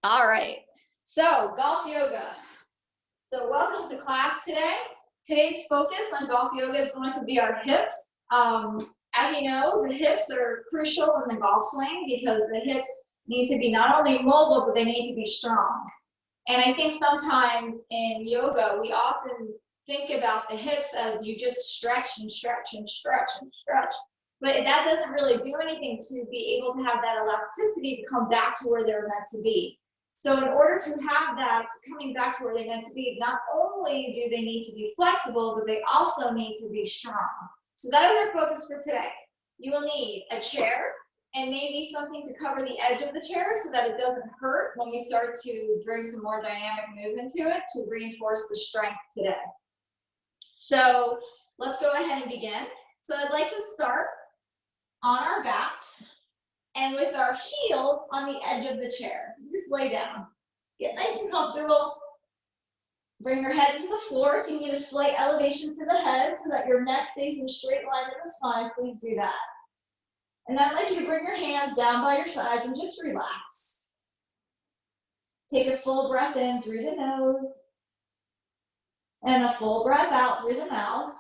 All right. So, golf yoga. So, welcome to class today. Today's focus on golf yoga is going to be our hips. As you know, the hips are crucial in the golf swing because the hips need to be not only mobile, but they need to be strong. And I think sometimes in yoga, we often think about the hips as you just stretch and stretch and stretch and stretch. But that doesn't really do anything to be able to have that elasticity to come back to where they're meant to be. So in order to have that coming back to where they're meant to be, not only do they need to be flexible, but they also need to be strong. So that is our focus for today. You will need a chair and maybe something to cover the edge of the chair so that it doesn't hurt when we start to bring some more dynamic movement to it to reinforce the strength today. So let's go ahead and begin. So I'd like to start on our backs and with our heels on the edge of the chair. Just lay down. Get nice and comfortable. Bring your head to the floor. If you need a slight elevation to the head so that your neck stays in a straight line with the spine, please do that. And I'd like you to bring your hands down by your sides and just relax. Take a full breath in through the nose and a full breath out through the mouth.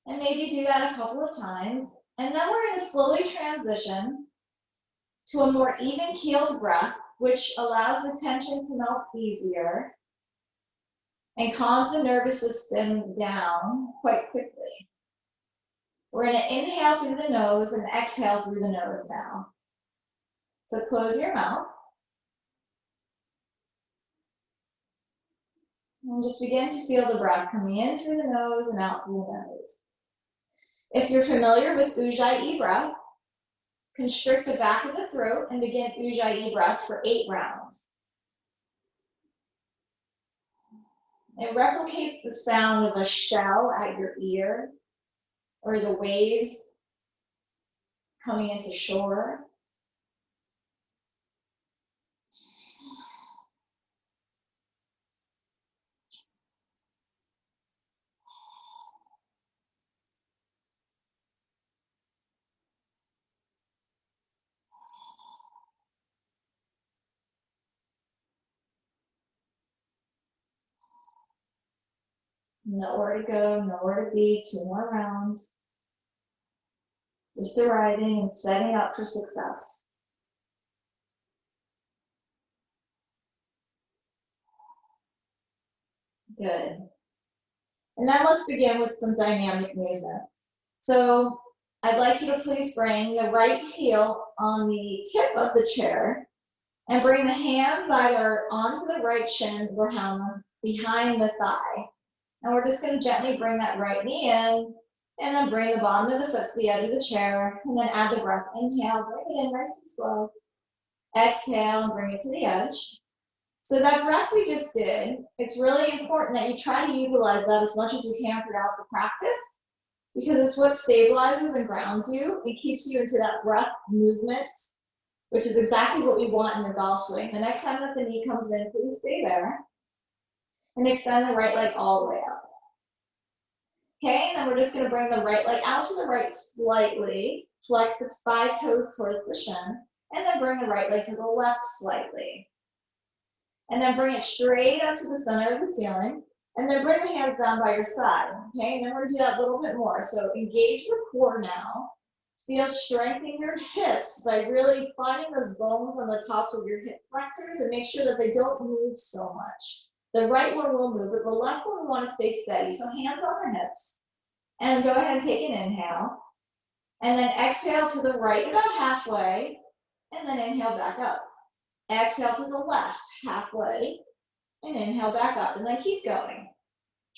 And maybe do that a couple of times. And then we're going to slowly transition to a more even keeled breath, which allows the tension to melt easier and calms the nervous system down quite quickly. We're going to inhale through the nose and exhale through the nose now. So close your mouth. And just begin to feel the breath coming in through the nose and out through the nose. If you're familiar with Ujjayi breath, constrict the back of the throat and begin Ujjayi breath for 8 rounds. It replicates the sound of a shell at your ear or the waves coming into shore. Nowhere to go, nowhere to be, 2 more rounds. Just arriving and setting up for success. Good. And then let's begin with some dynamic movement. So I'd like you to please bring the right heel on the tip of the chair and bring the hands either onto the right shin or behind the thigh. And we're just going to gently bring that right knee in and then bring the bottom of the foot to the edge of the chair and then add the breath. Inhale, bring it in nice and slow. Exhale and bring it to the edge. So that breath we just did, it's really important that you try to utilize that as much as you can throughout the practice because it's what stabilizes and grounds you. It keeps you into that breath movement, which is exactly what we want in the golf swing. The next time that the knee comes in, please stay there and extend the right leg all the way up. Okay, and then we're just going to bring the right leg out to the right slightly, flex the 5 toes towards the shin, and then bring the right leg to the left slightly. And then bring it straight up to the center of the ceiling, and then bring the hands down by your side, okay? And then we're gonna do that a little bit more. So engage the core now. Feel strength in your hips by really finding those bones on the tops of your hip flexors and make sure that they don't move so much. The right one will move, but the left one we wanna stay steady. So hands on the hips, and go ahead and take an inhale. And then exhale to the right about halfway, and then inhale back up. Exhale to the left halfway and inhale back up and then keep going.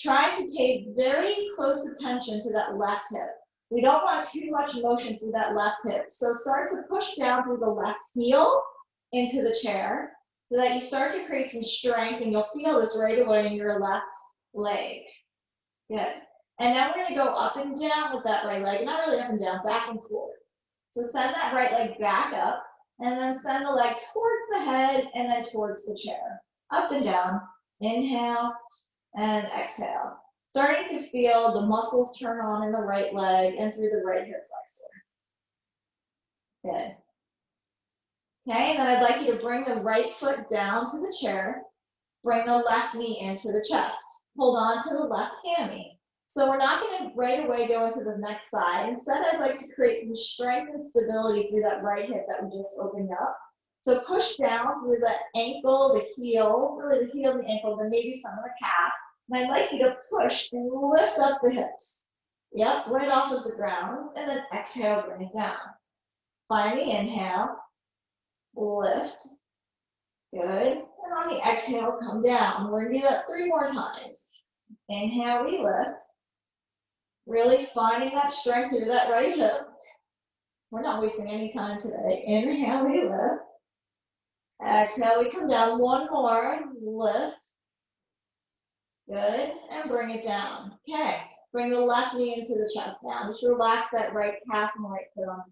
Try to pay very close attention to that left hip. We don't want too much motion through that left hip. So start to push down through the left heel into the chair so that you start to create some strength and you'll feel this right away in your left leg. Good. And now we're going to go up and down with that right leg. Not really up and down, back and forth. So send that right leg back up. And then send the leg towards the head and then towards the chair. Up and down. Inhale and exhale. Starting to feel the muscles turn on in the right leg and through the right hip flexor. Good. Okay, and then I'd like you to bring the right foot down to the chair. Bring the left knee into the chest. Hold on to the left hammy. So we're not going to right away go into the next side. Instead, I'd like to create some strength and stability through that right hip that we just opened up. So push down through the ankle, the heel, really the heel, the ankle, then maybe some of the calf. And I'd like you to push and lift up the hips. Yep, right off of the ground. And then exhale, bring it down. Finally, inhale, lift. Good. And on the exhale, come down. We're going to do that 3 more times. Inhale, we lift. Really finding that strength through that right hip. We're not wasting any time today. Inhale, we lift. Exhale, we come down. 1 more. Lift. Good. And bring it down. Okay. Bring the left knee into the chest now. Just relax that right calf and right foot on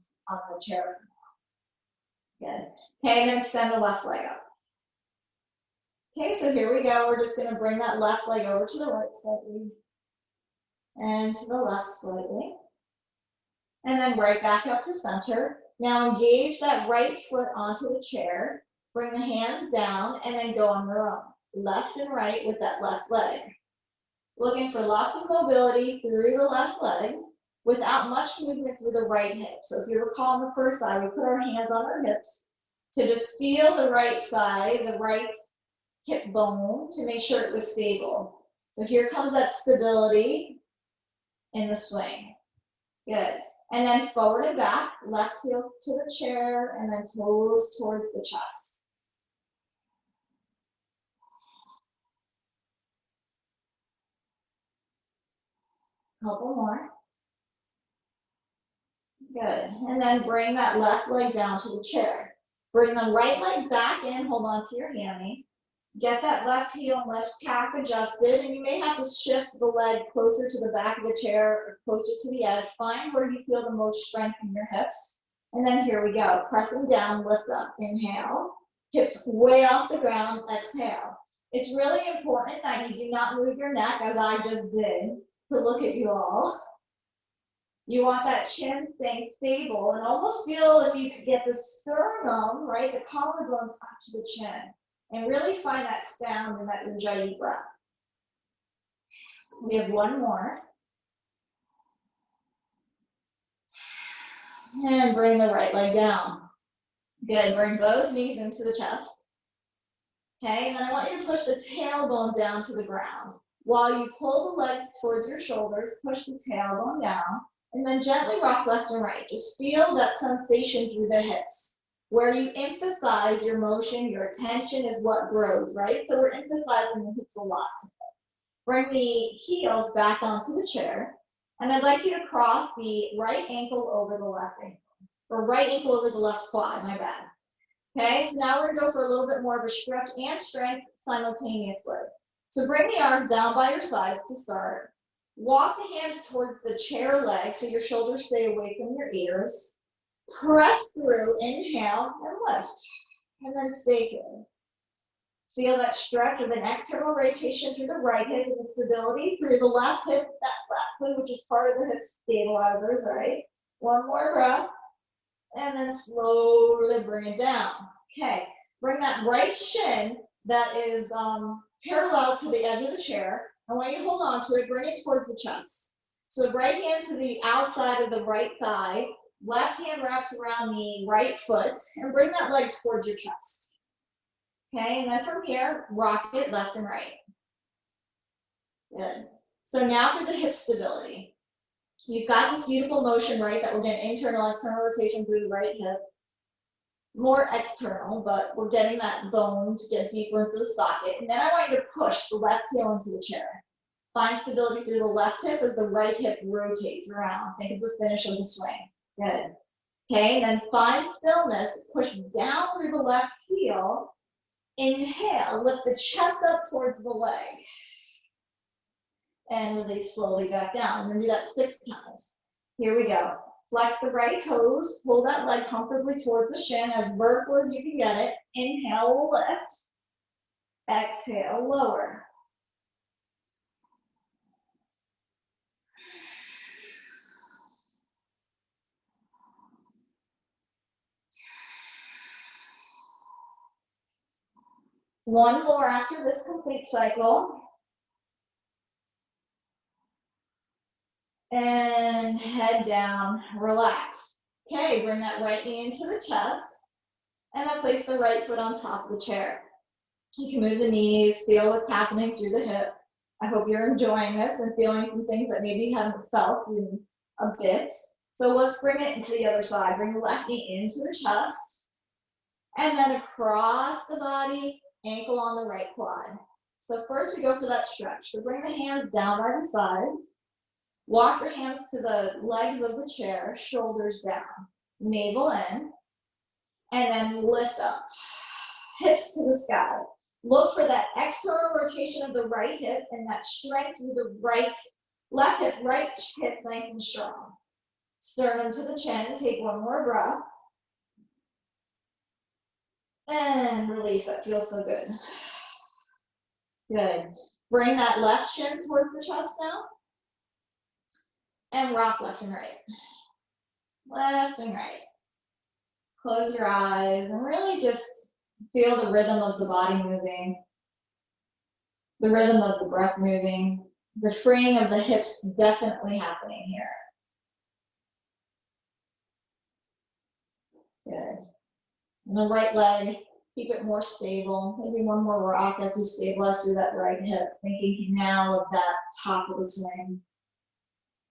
the chair for now. Good. Okay, and then extend the left leg up. Okay, so here we go. We're just going to bring that left leg over to the right slightly and to the left slightly. And then right back up to center. Now engage that right foot onto the chair. Bring the hands down and then go on your own. Left and right with that left leg. Looking for lots of mobility through the left leg without much movement through the right hip. So if you recall on the first side, we put our hands on our hips to just feel the right side, the right hip bone to make sure it was stable. So here comes that stability in the swing. Good. And then forward and back, left heel to the chair, and then toes towards the chest. Couple more. Good. And then bring that left leg down to the chair. Bring the right leg back in, hold on to your hammy. Get that left heel and left calf adjusted, and you may have to shift the leg closer to the back of the chair or closer to the edge. Find where you feel the most strength in your hips. And then here we go. Pressing down, lift up. Inhale. Hips way off the ground. Exhale. It's really important that you do not move your neck, as I just did, to look at you all. You want that chin staying stable and almost feel if you could get the sternum, right, the collarbones up to the chin. And really find that sound in that Ujjayi breath. We have 1 more. And bring the right leg down. Good, bring both knees into the chest. Okay, and then I want you to push the tailbone down to the ground. While you pull the legs towards your shoulders, push the tailbone down, and then gently rock left and right. Just feel that sensation through the hips. Where you emphasize your motion, your attention is what grows, right? So we're emphasizing the hips a lot. Bring the heels back onto the chair. And I'd like you to cross the right ankle over the left ankle. Or right ankle over the left quad, my bad. Okay, so now we're gonna go for a little bit more of a stretch and strength simultaneously. So bring the arms down by your sides to start. Walk the hands towards the chair leg so your shoulders stay away from your ears. Press through, inhale, and lift. And then stay here. Feel that stretch of an external rotation through the right hip and the stability through the left hip, that left foot, which is part of the hip stabilizers, right? 1 more breath. And then slowly bring it down. Okay, bring that right shin that is parallel to the edge of the chair. I want you to hold on to it, bring it towards the chest. So right hand to the outside of the right thigh, left hand wraps around the right foot, and bring that leg towards your chest. Okay, and then from here, rock it left and right. Good. So now for the hip stability. You've got this beautiful motion, right, that we're getting internal, external rotation through the right hip. More external, but we're getting that bone to get deeper into the socket. And then I want you to push the left heel into the chair. Find stability through the left hip as the right hip rotates around. Think of the finish of the swing. Good. Okay, and then find stillness. Push down through the left heel. Inhale, lift the chest up towards the leg. And release slowly back down. I'm going to do that 6 times. Here we go. Flex the right toes. Pull that leg comfortably towards the shin as vertical as you can get it. Inhale, lift. Exhale, lower. One more after this complete cycle. And head down, relax. Okay, bring that right knee into the chest, and then place the right foot on top of the chair. You can move the knees, feel what's happening through the hip. I hope you're enjoying this and feeling some things that maybe you haven't felt in a bit. So let's bring it into the other side. Bring the left knee into the chest, and then across the body, ankle on the right quad. So first we go for that stretch. So bring the hands down by the sides. Walk your hands to the legs of the chair, shoulders down, navel in, and then lift up, hips to the sky. Look for that external rotation of the right hip and that strength through the left hip, right hip nice and strong. Sternum to the chin, take one more breath. And release, that feels so good. Good. Bring that left shin towards the chest now. And rock left and right. Left and right. Close your eyes and really just feel the rhythm of the body moving, the rhythm of the breath moving, the freeing of the hips definitely happening here. Good. And the right leg, keep it more stable. Maybe one more rock as you stabilize through that right hip, thinking now of that top of the swing.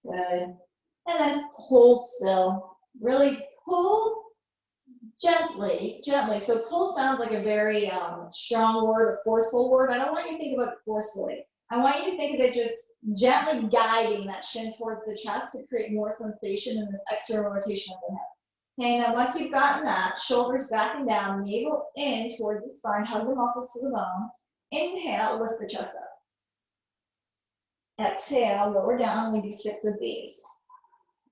Good. And then hold still. Really pull gently. So pull sounds like a very strong word, a forceful word. I don't want you to think about it forcefully. I want you to think of it just gently guiding that shin towards the chest to create more sensation in this external rotation of the hip. Okay, now once you've gotten that, shoulders back and down, navel in towards the spine, hug the muscles to the bone. Inhale, lift the chest up. Exhale, lower down, we do 6 of these.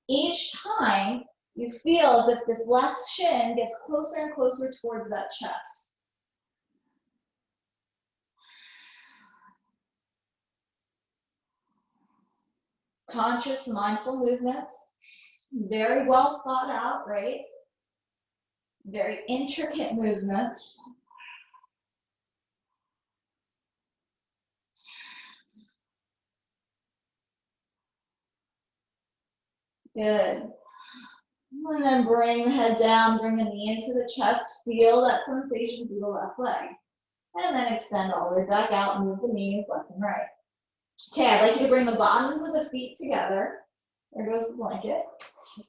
Each time, you feel as if this left shin gets closer and closer towards that chest. Conscious, mindful movements, very well thought out, right? Very intricate movements. Good. And then bring the head down, bring the knee into the chest, feel that sensation through the left leg. And then extend all the way back out and move the knees left and right. Okay, I'd like you to bring the bottoms of the feet together. There goes the blanket.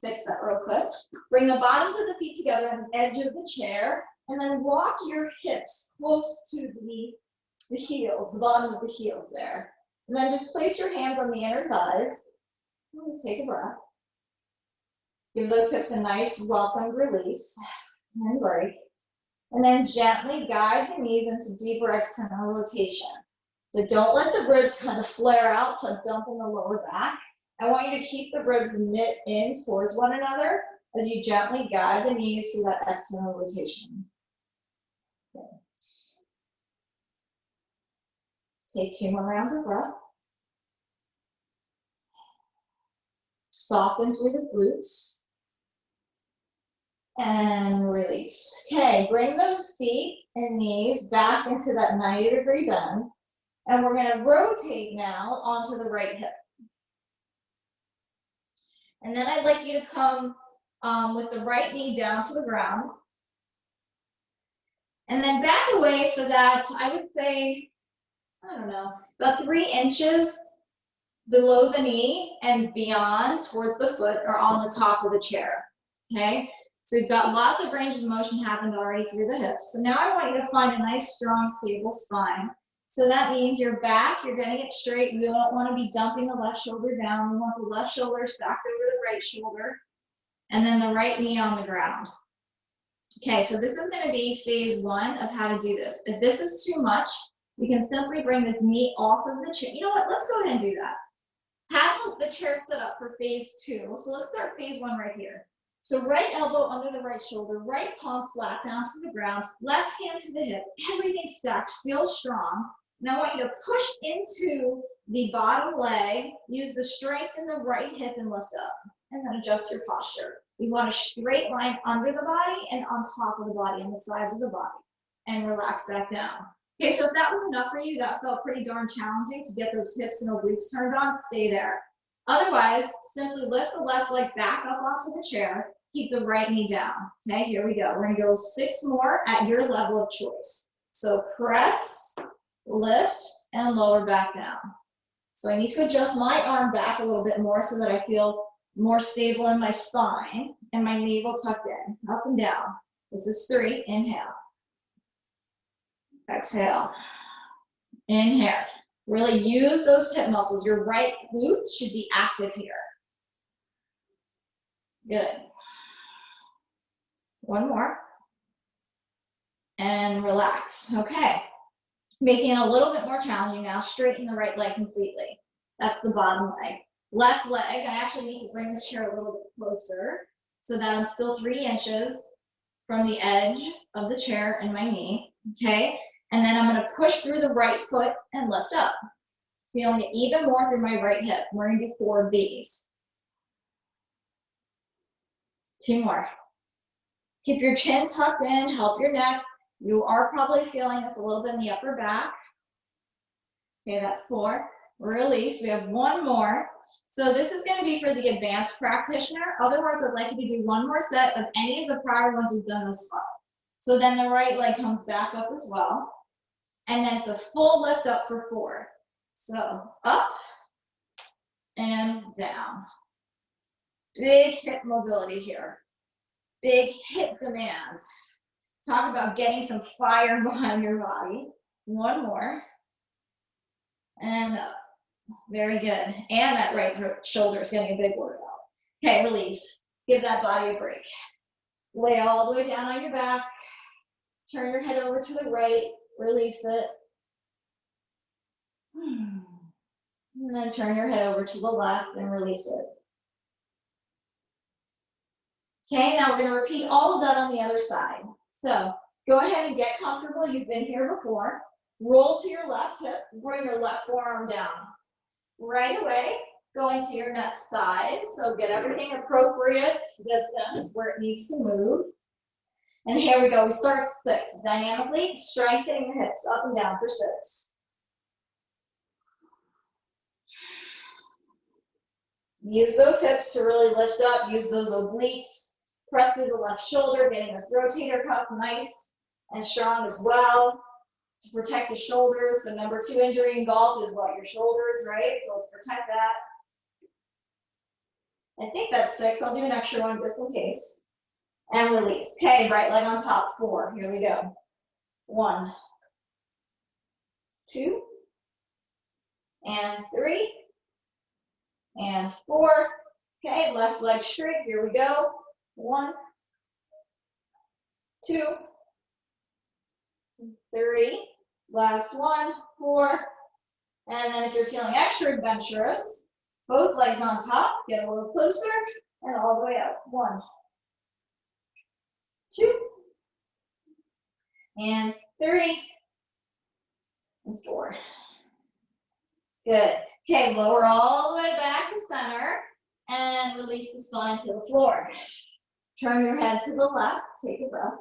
Fix that real quick. Bring the bottoms of the feet together on the edge of the chair, and then walk your hips close to the heels, the bottom of the heels there. And then just place your hands on the inner thighs. And just take a breath. Give those hips a nice welcomed release and break. And then gently guide the knees into deeper external rotation. But don't let the ribs kind of flare out to dump in the lower back. I want you to keep the ribs knit in towards one another as you gently guide the knees through that external rotation. Okay. Take 2 more rounds of breath. Soften through the glutes. And release. Okay, bring those feet and knees back into that 90-degree bend. And we're going to rotate now onto the right hip. And then I'd like you to come with the right knee down to the ground. And then back away so that I would say, I don't know, about 3 inches below the knee and beyond towards the foot or on the top of the chair. Okay? So we've got lots of range of motion happened already through the hips. So now I want you to find a nice, strong, stable spine. So that means your back, you're getting it straight. You don't want to be dumping the left shoulder down. We want the left shoulder stacked over the right shoulder. And then the right knee on the ground. Okay, so this is going to be phase 1 of how to do this. If this is too much, we can simply bring the knee off of the chair. You know what? Let's go ahead and do that. Have the chair set up for phase 2. So let's start phase 1 right here. So right elbow under the right shoulder, right palm flat down to the ground, left hand to the hip, everything stacked, feel strong. Now I want you to push into the bottom leg, use the strength in the right hip and lift up, and then adjust your posture. We want a straight line under the body and on top of the body, on the sides of the body, and relax back down. Okay, so if that was enough for you, that felt pretty darn challenging to get those hips and obliques turned on, stay there. Otherwise, simply lift the left leg back up onto the chair, keep the right knee down. Okay, here we go. We're gonna go 6 more at your level of choice. So press, lift, and lower back down. So I need to adjust my arm back a little bit more so that I feel more stable in my spine and my navel tucked in, up and down. This is 3, inhale. Exhale. Inhale. Really use those hip muscles. Your right glute should be active here. Good. One more. And relax. Okay. Making it a little bit more challenging now. Straighten the right leg completely. That's the bottom leg. Left leg, I actually need to bring this chair a little bit closer so that I'm still 3 inches from the edge of the chair and my knee. Okay. And then I'm going to push through the right foot and lift up. Feeling it even more through my right hip. We're going to do 4 of these. 2 more. Keep your chin tucked in, help your neck. You are probably feeling this a little bit in the upper back. Okay, that's 4. Release. We have 1 more. So this is going to be for the advanced practitioner. Otherwise, I'd like you to do 1 more set of any of the prior ones we've done this far. So then the right leg comes back up as well. And then it's a full lift up for 4. So up and down. Big hip mobility here. Big hip demand. Talk about getting some fire behind your body. 1 more. And up. Very good. And that right shoulder is getting a big workout. Okay, release. Give that body a break. Lay all the way down on your back. Turn your head over to the right. Release it. And then turn your head over to the left and release it. Okay, now we're going to repeat all of that on the other side. So go ahead and get comfortable. You've been here before. Roll to your left hip. Bring your left forearm down. Right away, going to your next side. So get everything appropriate distance where it needs to move. And here we go. We start 6. Dynamically strengthening the hips up and down for 6. Use those hips to really lift up. Use those obliques. Press through the left shoulder, getting this rotator cuff nice and strong as well to protect the shoulders. So number 2 injury in golf is what? Your shoulders, right? So let's protect that. I think that's 6. I'll do an extra one just in case. And release. Okay, right leg on top. 4. Here we go. 1, 2, and 3, and 4. Okay, left leg straight. Here we go. 1, 2, 3. Last one. 4. And then if you're feeling extra adventurous, both legs on top. Get a little closer and all the way up. 1, 2, and 3, and 4. Good. Okay, lower all the way back to center and release the spine to the floor. Turn your head to the left, take a breath.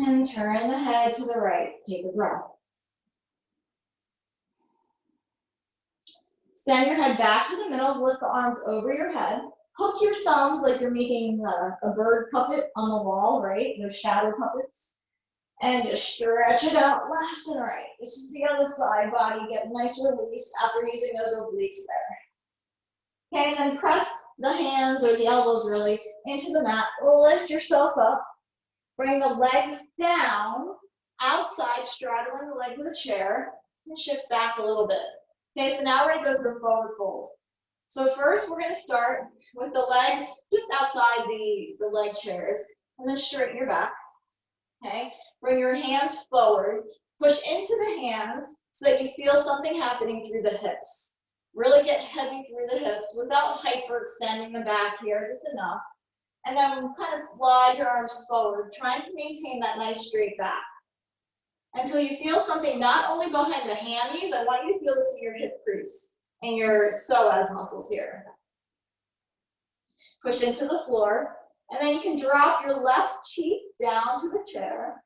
And turn the head to the right, take a breath. Send your head back to the middle, lift the arms over your head. Hook your thumbs like you're making a bird puppet on the wall, right? Those shadow puppets. And just stretch it out left and right. This is the other side body. Get a nice release after using those obliques there. Okay, and then press the hands or the elbows really into the mat. Lift yourself up. Bring the legs down, outside, straddling the legs of the chair, and shift back a little bit. Okay, so now we're gonna go through forward fold. So first we're gonna start with the legs just outside the leg chairs, and then straighten your back. Okay, bring your hands forward, push into the hands so that you feel something happening through the hips. Really get heavy through the hips without hyperextending the back here, just enough. And then kind of slide your arms forward, trying to maintain that nice straight back. Until you feel something not only behind the hammies, I want you to feel this in your hip crease and your psoas muscles here. Push into the floor, and then you can drop your left cheek down to the chair.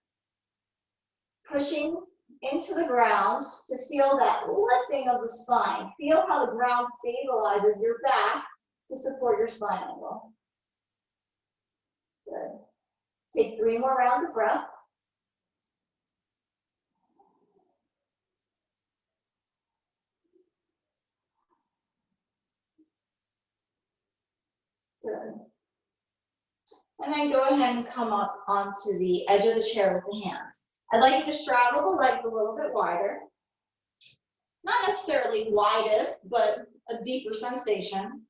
pushing into the ground to feel that lifting of the spine. Feel how the ground stabilizes your back to support your spine angle. Good. Take 3 more rounds of breath. Good. And then go ahead and come up onto the edge of the chair with the hands. I'd like you to straddle the legs a little bit wider. Not necessarily widest, but a deeper sensation.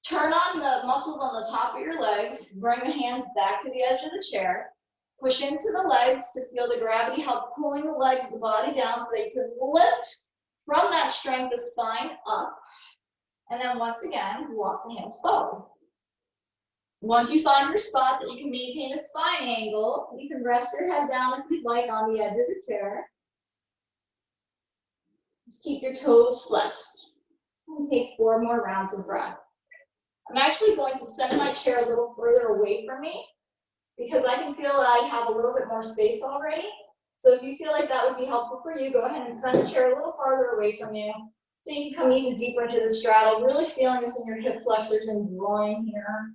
Turn on the muscles on the top of your legs. Bring the hands back to the edge of the chair. Push into the legs to feel the gravity help pulling the legs, the body down so that you can lift from that strength of spine up. And then once again, walk the hands forward. Once you find your spot that you can maintain a spine angle, you can rest your head down if you'd like on the edge of the chair. Just keep your toes flexed. And take 4 more rounds of breath. I'm actually going to send my chair a little further away from me because I can feel that I have a little bit more space already. So if you feel like that would be helpful for you, go ahead and send the chair a little farther away from you so you can come even deeper into the straddle, really feeling this in your hip flexors and groin here.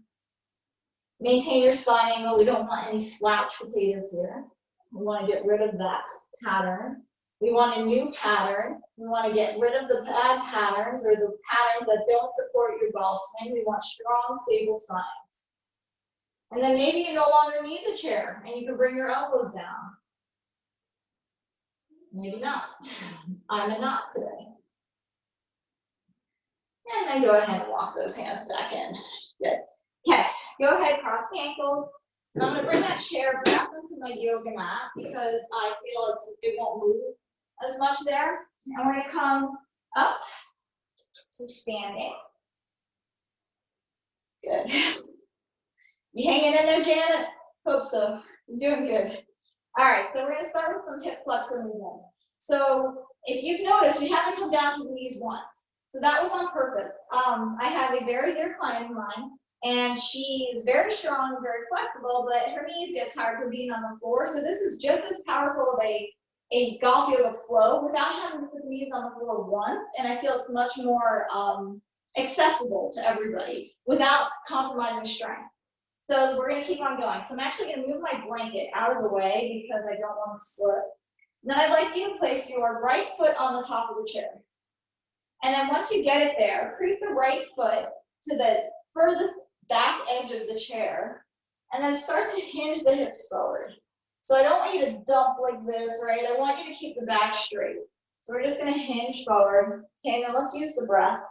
Maintain your spine angle. We don't want any slouch potatoes here. We want to get rid of that pattern. We want a new pattern. We want to get rid of the bad patterns or the patterns that don't support your golf swing. We want strong, stable spines. And then maybe you no longer need the chair and you can bring your elbows down. Maybe not. I'm a not today. And then go ahead and walk those hands back in. Good. Okay, go ahead, cross the ankles. And I'm going to bring that chair back onto my yoga mat because I feel it won't move as much there. And we're going to come up to standing. Good. You hanging in there, Janet? Hope so. You're doing good. All right, so we're going to start with some hip flexor movement. So if you've noticed, we haven't come down to the knees once. So that was on purpose. I have a very dear client of mine, and she is very strong and very flexible, but her knees get tired from being on the floor. So this is just as powerful of a golf yoga flow without having to put the knees on the floor once. And I feel it's much more accessible to everybody without compromising strength. So we're going to keep on going. So I'm actually going to move my blanket out of the way because I don't want to slip. Then I'd like you to place your right foot on the top of the chair. And then once you get it there, creep the right foot to the furthest back edge of the chair, and then start to hinge the hips forward. So I don't want you to dump like this, right? I want you to keep the back straight. So we're just going to hinge forward. Okay, now let's use the breath.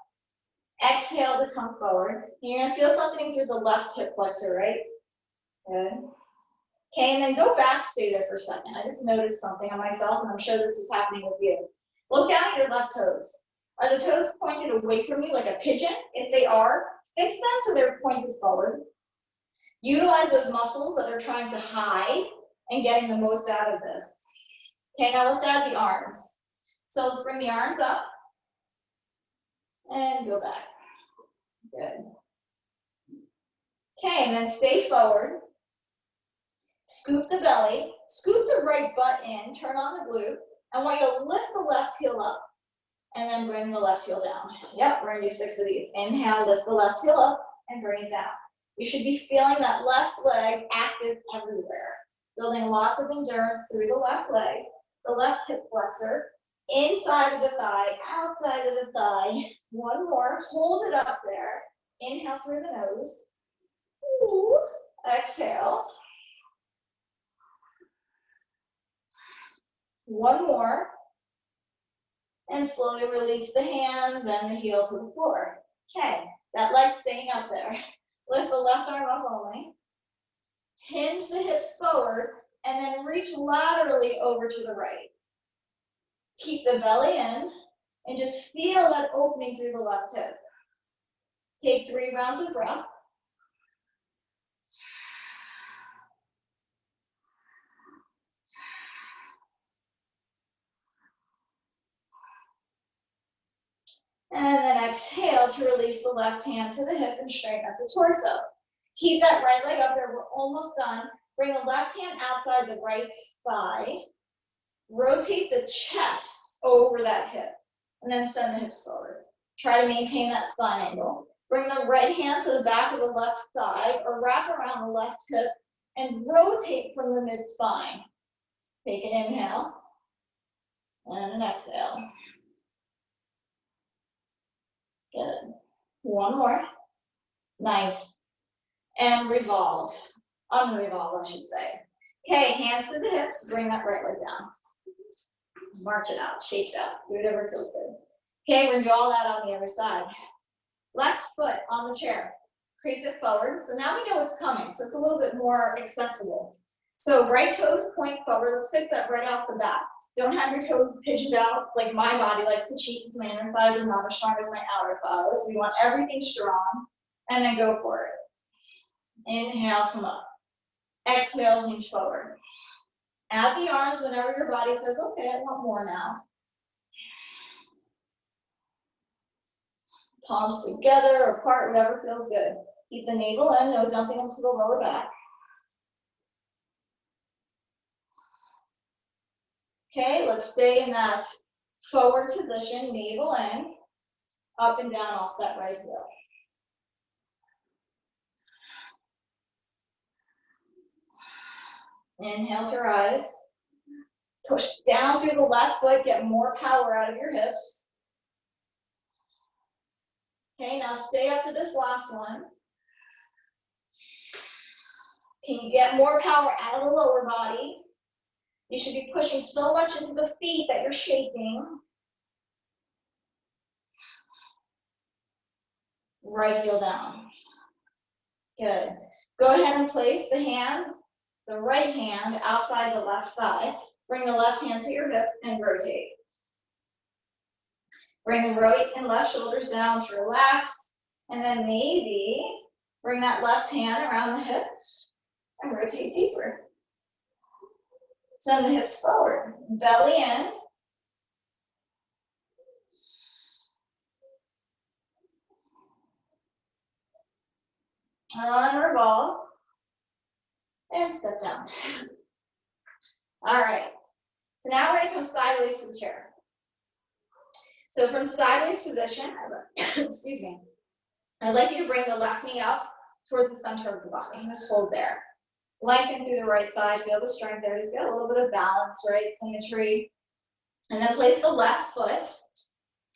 Exhale to come forward. And you're going to feel something through the left hip flexor, right? Good. Okay, and then go back, stay there for a second. I just noticed something on myself, and I'm sure this is happening with you. Look down at your left toes. Are the toes pointed away from you like a pigeon? If they are, fix them so they're pointed forward. Utilize those muscles that are trying to hide and getting the most out of this. Okay, now let's add the arms. So let's bring the arms up and go back. Good. Okay, and then stay forward. Scoop the belly, scoop the right butt in, turn on the glute. I want you to lift the left heel up and then bring the left heel down. Yep, we're gonna do 6 of these. Inhale, lift the left heel up and bring it down. You should be feeling that left leg active everywhere. Building lots of endurance through the left leg, the left hip flexor, inside of the thigh, outside of the thigh. One more, hold it up there. Inhale through the nose. Ooh. Exhale. One more. And slowly release the hands and the heel to the floor. Okay, that leg's staying up there. Lift the left arm up only. Hinge the hips forward and then reach laterally over to the right. Keep the belly in and just feel that opening through the left hip. Take 3 rounds of breath. And then exhale to release the left hand to the hip and straighten up the torso. Keep that right leg up there. We're almost done. Bring the left hand outside the right thigh. rotate the chest over that hip, and then send the hips forward. Try to maintain that spine angle. Bring the right hand to the back of the left thigh or wrap around the left hip and rotate from the mid-spine. Take an inhale and an exhale. Good. One more. Nice. And revolve. Unrevolve, I should say. Okay, hands to the hips. Bring that right leg down. March it out. Shake it out. Do whatever feels good. Okay, we're going to do all that on the other side. Left foot on the chair. Creep it forward. So now we know what's coming. So it's a little bit more accessible. So right toes point forward. Let's fix that right off the bat. Don't have your toes pigeoned out like my body likes to cheat because my inner thighs are not as strong as my outer thighs. We want everything strong. And then go for it. Inhale, come up. Exhale, hinge forward. Add the arms whenever your body says, okay, I want more now. Palms together or apart, whatever feels good. Keep the navel in, no dumping into the lower back. Okay, let's stay in that forward position, navel in, up and down off that right heel. Inhale to rise. Push down through the left foot, get more power out of your hips. Okay, now stay up to this last one. Can you get more power out of the lower body? You should be pushing so much into the feet that you're shaking. Right heel down. Good. Go ahead and place the hands, the right hand outside the left thigh. Bring the left hand to your hip and rotate. Bring the right and left shoulders down to relax. And then maybe bring that left hand around the hip and rotate deeper. Send the hips forward, belly in. And revolve. And step down. All right. So now we're going to come sideways to the chair. So from sideways position, excuse me, I'd like you to bring the left knee up towards the center of the body. Just hold there. Lengthen through the right side. Feel the strength there. Just get a little bit of balance, right? Symmetry. And then place the left foot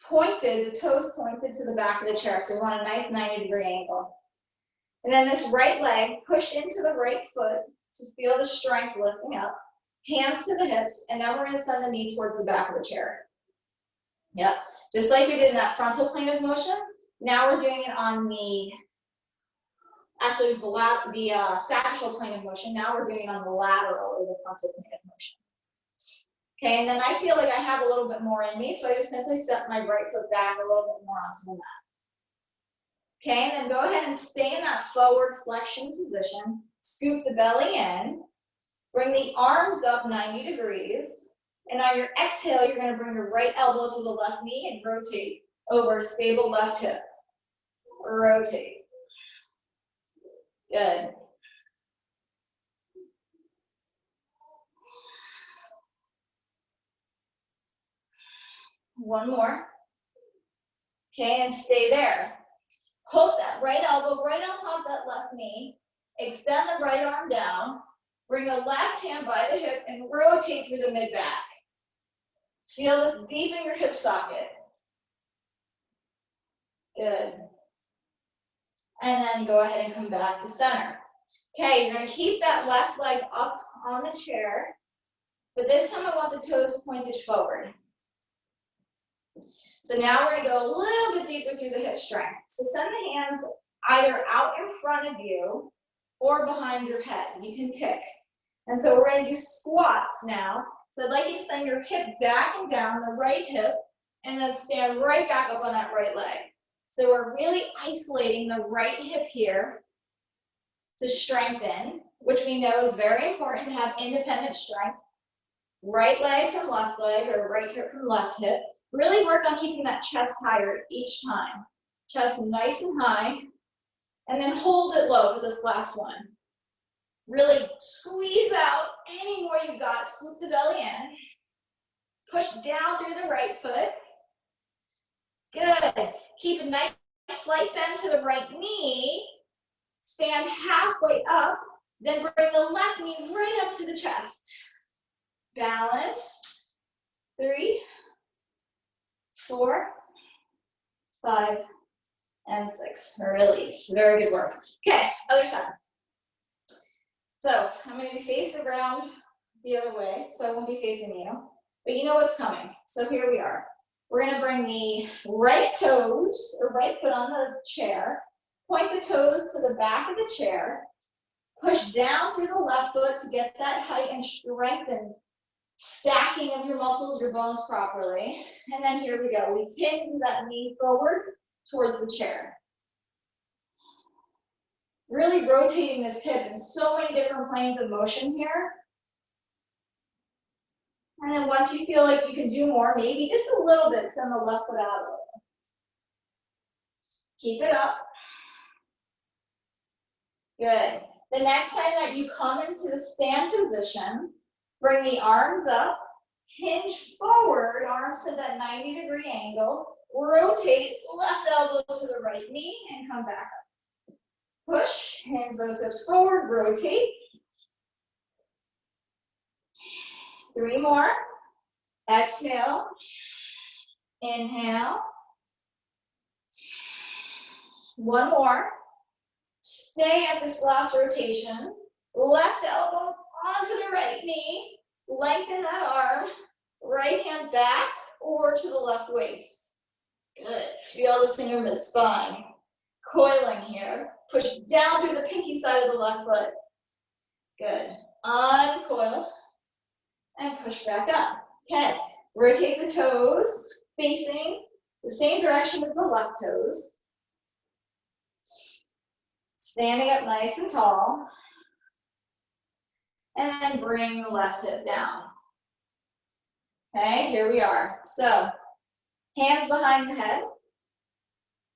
pointed, the toes pointed to the back of the chair. So we want a nice 90-degree angle. And then this right leg, push into the right foot to feel the strength lifting up. Hands to the hips, and then we're going to send the knee towards the back of the chair. Yep, just like we did in that frontal plane of motion. Now we're doing it on the, actually it was the sagittal plane of motion. Now we're doing it on the lateral or the frontal plane of motion. Okay, and then I feel like I have a little bit more in me, so I just simply step my right foot back a little bit more onto the mat. Okay, and then go ahead and stay in that forward flexion position. Scoop the belly in. Bring the arms up 90 degrees. And on your exhale, you're going to bring your right elbow to the left knee and rotate over a stable left hip. Rotate. Good. One more. Okay, and stay there. Hold that right elbow right on top of that left knee. Extend the right arm down. Bring the left hand by the hip and rotate through the mid-back. Feel this deep in your hip socket. Good. And then go ahead and come back to center. Okay, you're going to keep that left leg up on the chair, but this time I want the toes pointed forward. So now we're going to go a little bit deeper through the hip strength. So send the hands either out in front of you or behind your head. You can pick. And so we're going to do squats now. So I'd like you to send your hip back and down, the right hip, and then stand right back up on that right leg. So we're really isolating the right hip here to strengthen, which we know is very important to have independent strength. Right leg from left leg or right hip from left hip. Really work on keeping that chest higher each time. Chest nice and high. And then hold it low for this last one. Really squeeze out any more you've got. Scoop the belly in. Push down through the right foot. Good. Keep a nice slight bend to the right knee. Stand halfway up, then bring the left knee right up to the chest. Balance. 3, 4, 5, and 6. Release. Very good work. Okay, other side. So I'm going to be facing around the other way, so I won't be facing you, but you know what's coming. So here we are. We're going to bring the right toes, or right foot on the chair, point the toes to the back of the chair, push down through the left foot to get that height and strength and stacking of your muscles, your bones properly. And then here we go. We hinge that knee forward towards the chair. Really rotating this hip in so many different planes of motion here. And then once you feel like you can do more, maybe just a little bit, send the left foot out a little. Keep it up. Good. The next time that you come into the stand position, bring the arms up, hinge forward, arms to that 90-degree angle, rotate left elbow to the right knee, and come back up. Push, hinge those hips forward, rotate. 3 more. Exhale. Inhale. 1 more. Stay at this last rotation. Left elbow onto the right knee. Lengthen that arm. Right hand back or to the left waist. Good. Feel this in your mid-spine. Coiling here. Push down through the pinky side of the left foot. Good. Uncoil and push back up. Okay. Rotate the toes facing the same direction as the left toes. Standing up nice and tall. And then bring the left hip down. Okay, here we are. So, hands behind the head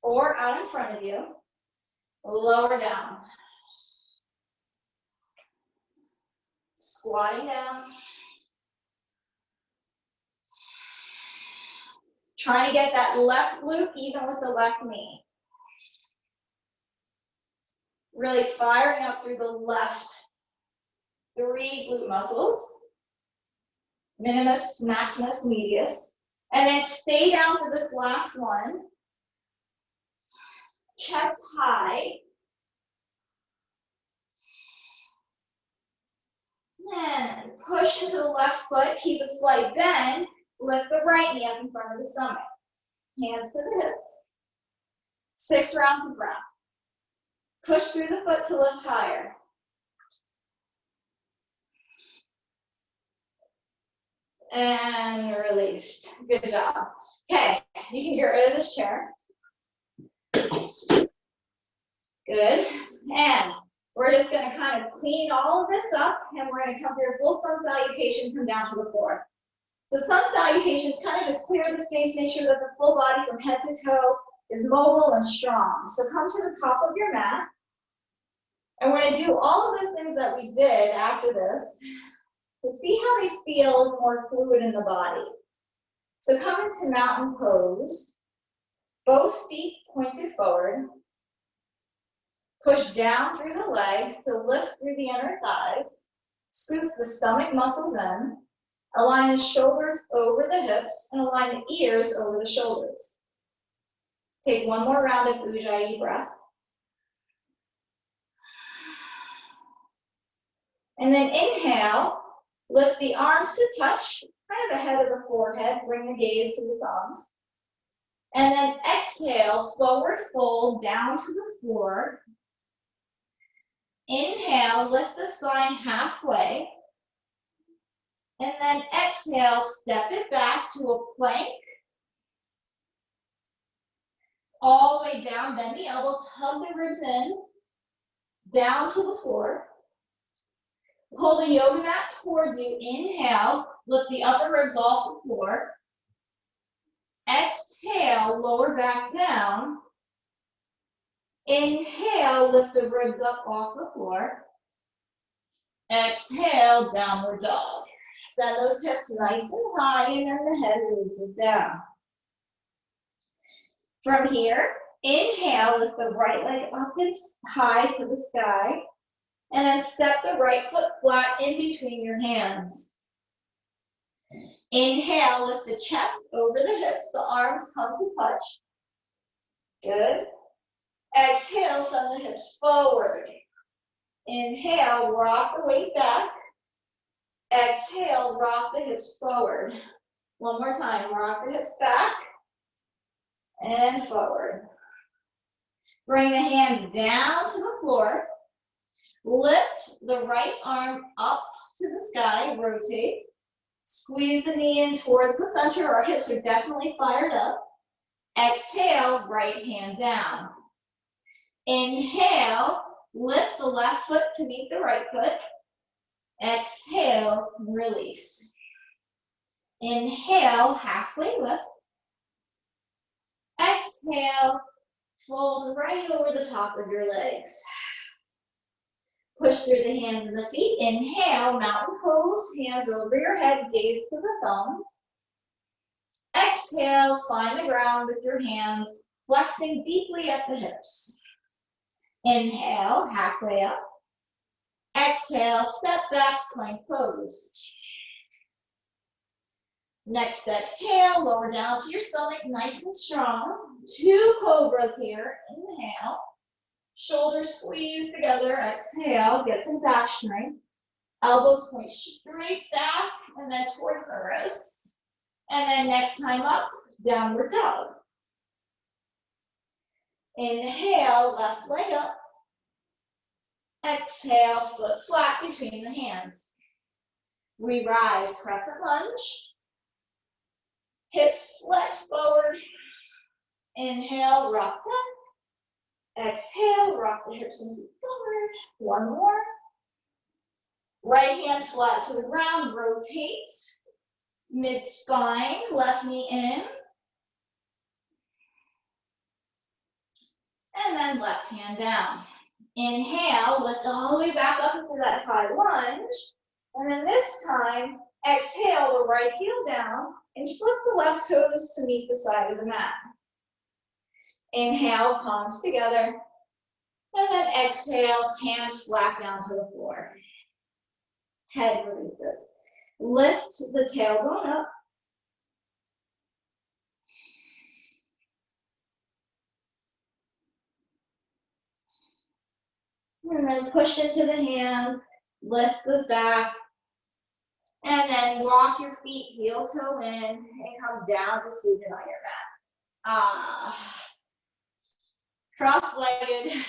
or out in front of you. Lower down. Squatting down. Trying to get that left glute even with the left knee. Really firing up through the left 3 glute muscles. Minimus, maximus, medius. And then stay down for this last one. Chest high. And push into the left foot, keep a slight bend, lift the right knee up in front of the stomach. Hands to the hips. 6 rounds of breath. Push through the foot to lift higher. And released. Good job. Okay, you can get rid of this chair. Good. And we're just going to kind of clean all of this up, and we're going to come to your full sun salutation, come down to the floor. So sun salutations kind of just clear the space, make sure that the full body from head to toe is mobile and strong. So come to the top of your mat. And we're going to do all of those things that we did after this to see how they feel more fluid in the body. So come into mountain pose. Both feet pointed forward. Push down through the legs to lift through the inner thighs. Scoop the stomach muscles in. Align the shoulders over the hips and align the ears over the shoulders. Take one more round of Ujjayi breath. And then inhale, lift the arms to touch, kind of ahead of the forehead, bring the gaze to the thumbs. And then exhale, forward fold down to the floor. Inhale, lift the spine halfway. And then exhale, step it back to a plank. All the way down, bend the elbows, hug the ribs in, down to the floor. Pull the yoga mat towards you. Inhale, lift the upper ribs off the floor. Exhale, lower back down. Inhale, lift the ribs up off the floor. Exhale, downward dog. extend those hips nice and high, and then the head releases down. From here, inhale, lift the right leg up and high to the sky, and then step the right foot flat in between your hands. Inhale, lift the chest over the hips, the arms come to touch. Good. Exhale, send the hips forward. Inhale, rock the weight back. Exhale, rock the hips forward. One more time, rock the hips back and forward. Bring the hand down to the floor. Lift the right arm up to the sky, rotate. Squeeze the knee in towards the center. Our hips are definitely fired up. Exhale, right hand down. Inhale, lift the left foot to meet the right foot. Exhale, release. Inhale, halfway lift. Exhale, fold right over the top of your legs. Push through the hands and the feet. Inhale, mountain pose, hands over your head, gaze to the thumbs. Exhale, find the ground with your hands, flexing deeply at the hips. Inhale, halfway up. Exhale, step back, plank pose. Next exhale, lower down to your stomach, nice and strong. 2 cobras here. Inhale. Shoulders squeeze together. Exhale, get some back strength. Elbows point straight back and then towards the wrists. And then next time up, downward dog. Inhale, left leg up. Exhale, foot flat between the hands. We rise, crescent lunge. Hips flex forward. Inhale, rock back. Exhale, rock the hips and feet forward. One more. Right hand flat to the ground, rotate. Mid-spine, left knee in. And then left hand down. Inhale, lift all the way back up into that high lunge. And then this time, exhale the right heel down and flip the left toes to meet the side of the mat. Inhale, palms together. And then exhale, hands flat down to the floor. Head releases. Lift the tailbone up. And then push into the hands, lift this back, and then walk your feet heel toe in and come down to seated on your mat. Cross-legged,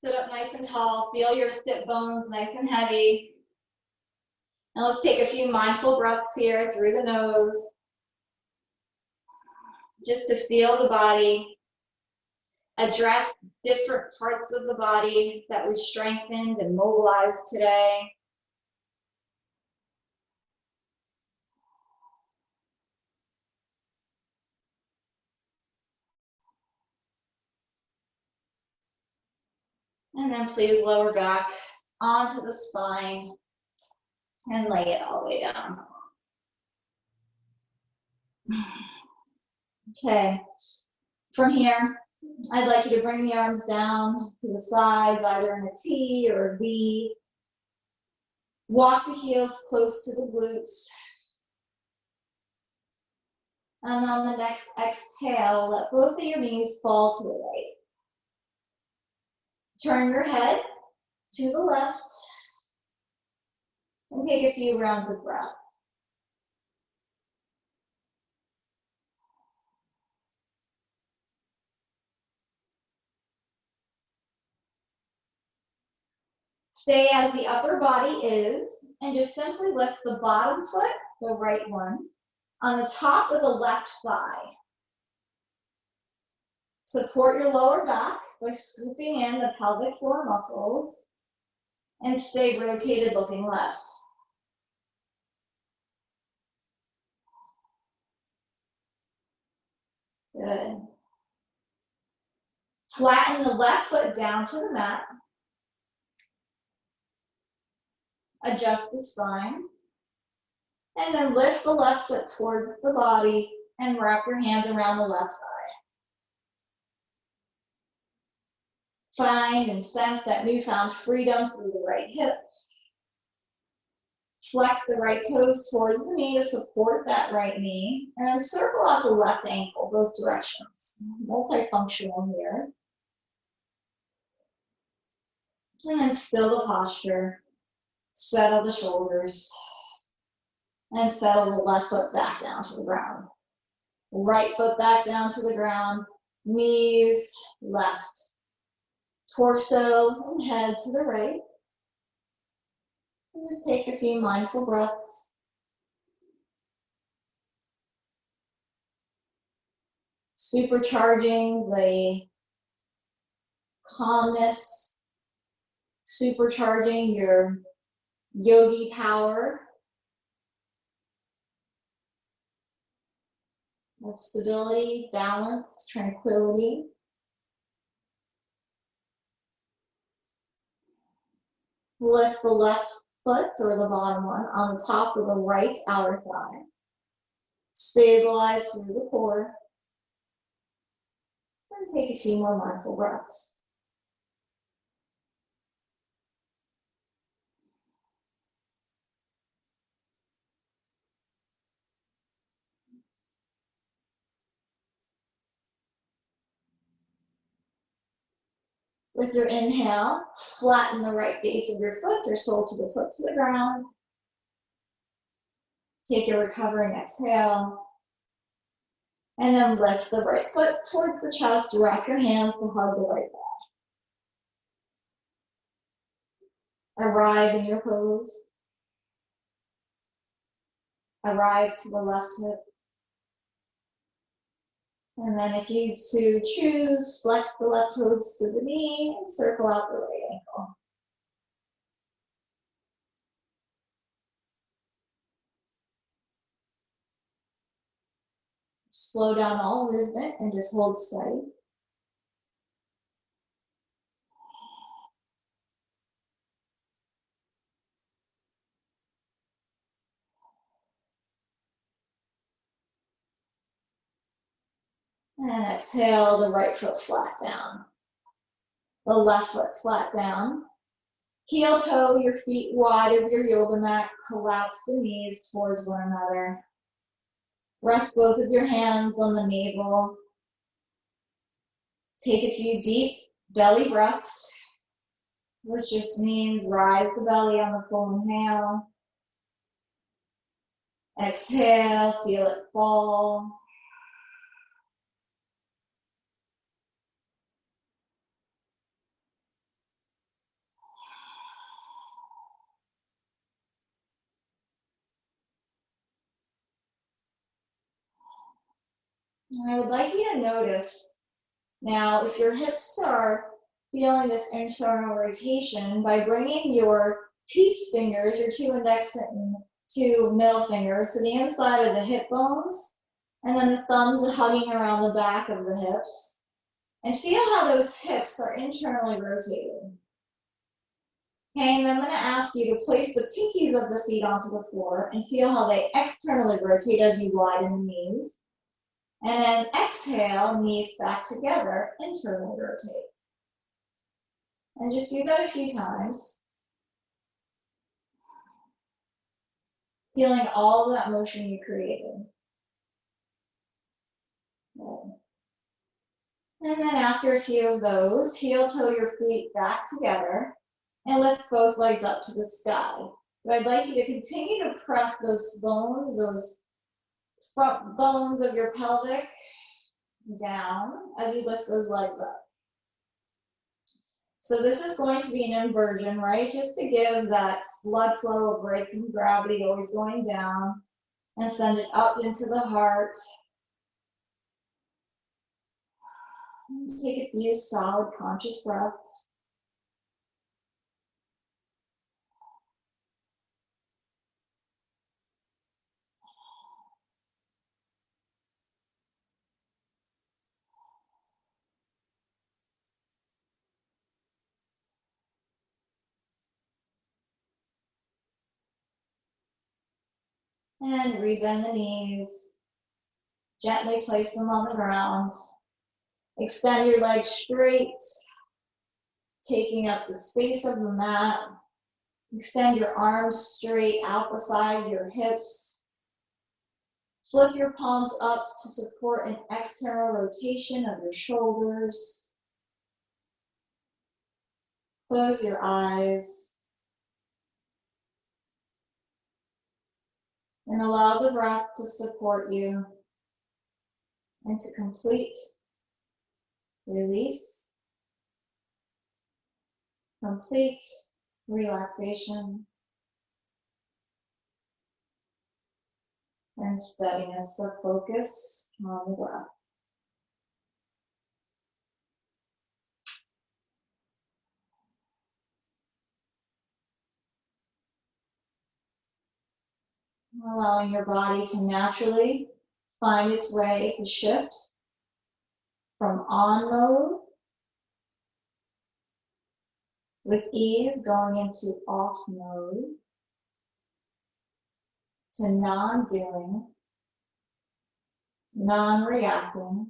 sit up nice and tall, feel your sit bones nice and heavy. Now let's take a few mindful breaths here through the nose, just to feel the body. Address different parts of the body that we strengthened and mobilized today. And then please lower back onto the spine and lay it all the way down. Okay, from here, I'd like you to bring the arms down to the sides, either in a T or a V. Walk the heels close to the glutes. And on the next exhale, let both of your knees fall to the right. Turn your head to the left and take a few rounds of breath. Stay as the upper body is, and just simply lift the bottom foot, the right one, on the top of the left thigh. Support your lower back by scooping in the pelvic floor muscles, and stay rotated looking left. Good. Flatten the left foot down to the mat. Adjust the spine. And then lift the left foot towards the body and wrap your hands around the left thigh. Find and sense that newfound freedom through the right hip. Flex the right toes towards the knee to support that right knee, and then circle out the left ankle, both directions. Multifunctional here. And then still the posture. Settle the shoulders. And settle the left foot back down to the ground. Right foot back down to the ground. Knees left. Torso and head to the right. And just take a few mindful breaths. Supercharging the calmness, supercharging your yogi power of stability, balance, tranquility. Lift the left foot or the bottom one on the top of the right outer thigh. Stabilize through the core. And take a few more mindful breaths. With your inhale, flatten the right base of your foot or sole to the foot to the ground. Take a recovering exhale. And then lift the right foot towards the chest. Wrap your hands to hug the right thigh. Arrive in your pose. Arrive to the left hip. And then if you choose, flex the left toes to the knee and circle out the right ankle. Slow down all movement and just hold steady. And exhale, the right foot flat down. The left foot flat down. Heel toe your feet wide as your yoga mat. Collapse the knees towards one another. Rest both of your hands on the navel. Take a few deep belly breaths, which just means rise the belly on the full inhale. Exhale, feel it fall. And I would like you to notice now if your hips are feeling this internal rotation by bringing your peace fingers, your two index and two middle fingers, to the inside of the hip bones, and then the thumbs are hugging around the back of the hips. And feel how those hips are internally rotated. Okay, and I'm going to ask you to place the pinkies of the feet onto the floor and feel how they externally rotate as you widen the knees. And then exhale, knees back together, internally rotate. And just do that a few times. Feeling all of that motion you created. Good. And then after a few of those, heel toe your feet back together and lift both legs up to the sky. But I'd like you to continue to press those bones, those front bones of your pelvic down as you lift those legs up. So this is going to be an inversion, right? Just to give that blood flow of break from gravity always going down and send it up into the heart. And take a few solid conscious breaths. And rebend the knees. Gently place them on the ground. Extend your legs straight, taking up the space of the mat. Extend your arms straight out beside your hips. Flip your palms up to support an external rotation of your shoulders. Close your eyes. And allow the breath to support you and to complete release, complete relaxation, and steadiness of focus on the breath. Allowing your body to naturally find its way to shift from on mode with ease, going into off mode to non-doing, non-reacting,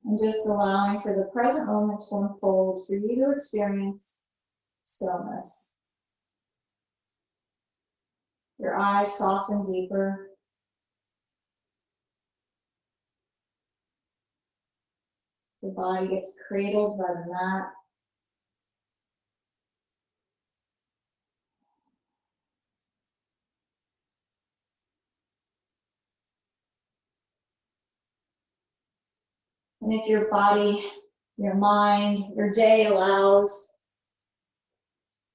and just allowing for the present moment to unfold for you to experience stillness. Your eyes soften deeper. The body gets cradled by the mat. And if your body, your mind, your day allows,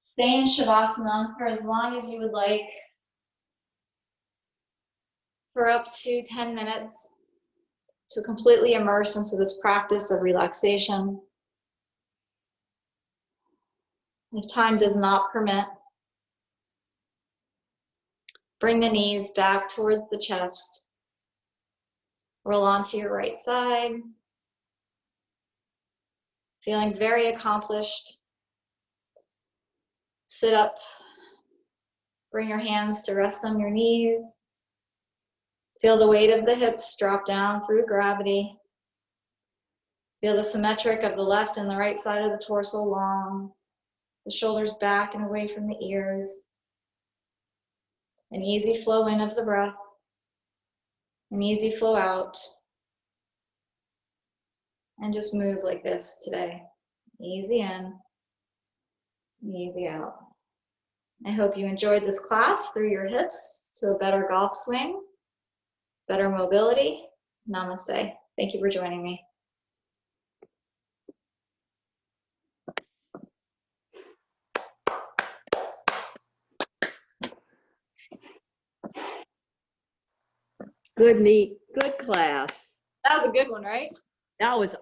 stay in Shavasana for as long as you would like, for up to 10 minutes to completely immerse into this practice of relaxation. If time does not permit, bring the knees back towards the chest. Roll onto your right side. Feeling very accomplished. Sit up. Bring your hands to rest on your knees. Feel the weight of the hips drop down through gravity. Feel the symmetric of the left and the right side of the torso long. The shoulders back and away from the ears. An easy flow in of the breath. An easy flow out. And just move like this today. Easy in, easy out. I hope you enjoyed this class through your hips to a better golf swing, better mobility. Namaste. Thank you for joining me. Good, neat, good class. That was a good one, right? That was